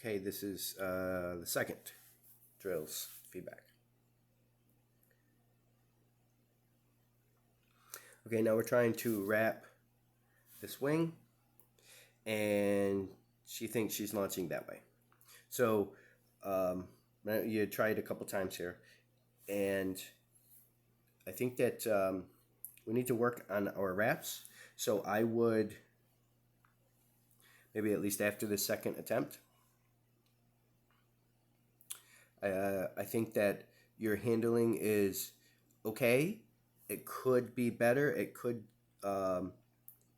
Okay, this is the second drills feedback. Okay, now we're trying to wrap this wing, and she thinks she's launching that way. So you tried a couple times here, and I think that we need to work on our wraps. So I would maybe at least after the second attempt. I think that your handling is okay. It could be better. It could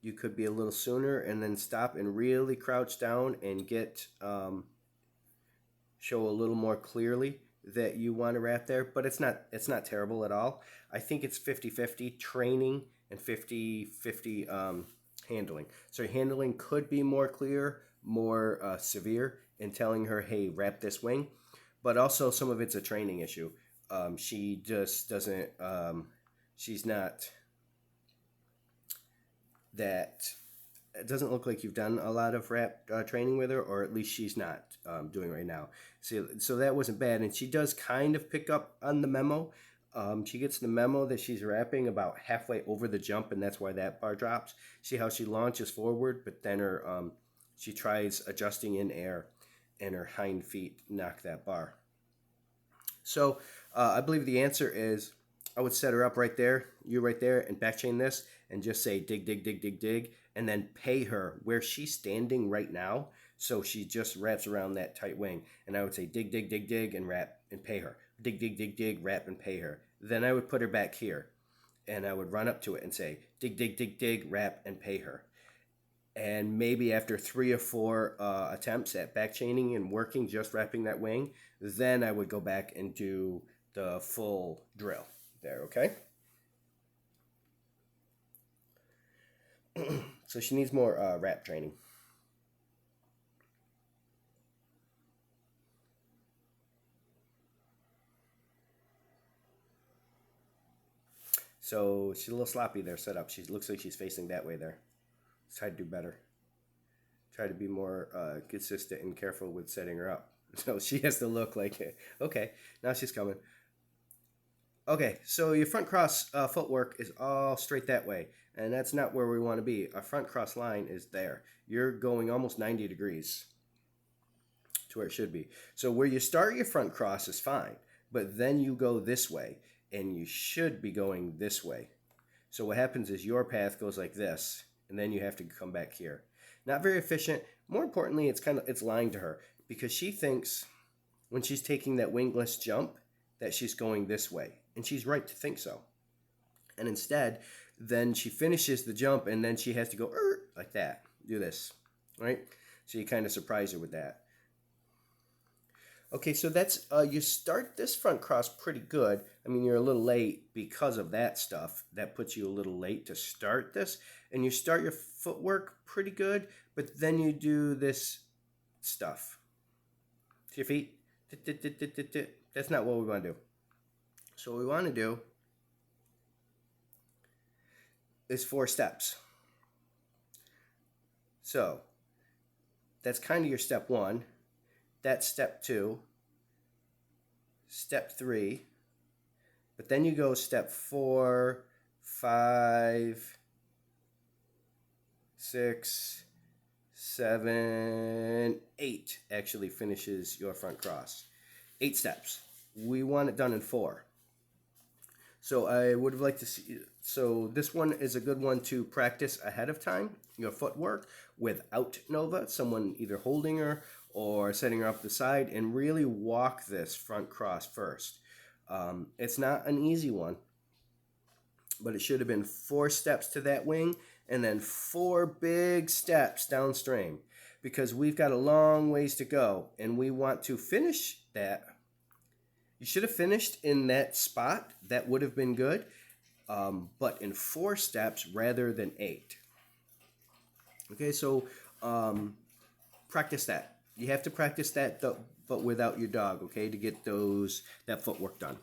you could be a little sooner and then stop and really crouch down and get show a little more clearly that you want to wrap there, but it's not terrible at all. I think it's 50-50 training and 50-50 handling. So handling could be more clear, more severe in telling her, hey, wrap this wing, but also some of it's a training issue. She just doesn't, she's not that, it doesn't look like you've done a lot of wrap training with her, or at least she's not doing right now. So that wasn't bad, and she does kind of pick up on the memo. She gets the memo that she's wrapping about halfway over the jump, and that's why that bar drops. See how she launches forward, but then her she tries adjusting in air, and her hind feet knock that bar. So I believe the answer is I would set her up right there, you right there, and back chain this, and just say dig, dig, dig, dig, dig, and then pay her where she's standing right now. So she just wraps around that tight wing. And I would say dig, dig, dig, dig, and wrap and pay her. Dig, dig, dig, dig, wrap and pay her. Then I would put her back here, and I would run up to it and say dig, dig, dig, dig, wrap and pay her. And maybe after 3 or 4 attempts at back chaining and working, just wrapping that wing, then I would go back and do the full drill there, okay? So she needs more wrap training. So she's a little sloppy there set up. She looks like she's facing that way there. Let's try to do better. Try to be more consistent and careful with setting her up. So she has to look like, okay, now she's coming. Okay, so your front cross footwork is all straight that way, and that's not where we want to be. Our front cross line is there. You're going almost 90 degrees to where it should be. So where you start your front cross is fine, but then you go this way, and you should be going this way. So what happens is your path goes like this, and then you have to come back here. Not very efficient. More importantly, it's lying to her because she thinks when she's taking that wingless jump that she's going this way. And she's right to think so. And instead, then she finishes the jump and then she has to go like that. Do this, right? So you kind of surprise her with that. Okay, so that's, you start this front cross pretty good. I mean, you're a little late because of that stuff. That puts you a little late to start this. And you start your footwork pretty good, but then you do this stuff. To your feet. That's not what we want to do. So what we want to do is 4 steps. So that's kind of your step 1. That's step 2. Step 3. But then you go step 4, 5, 6, 7, 8 actually finishes your front cross. 8 steps. We want it done in 4. So I would have liked to see, so this one is a good one to practice ahead of time, your footwork without Nova, someone either holding her or setting her up the side, and really walk this front cross first. It's not an easy one, but it should have been 4 steps to that wing and then 4 big steps downstream because we've got a long ways to go and we want to finish that. You should have finished in that spot. That would have been good, but in 4 steps rather than 8. Okay, so practice that. You have to practice that, but without your dog, okay, to get that footwork done.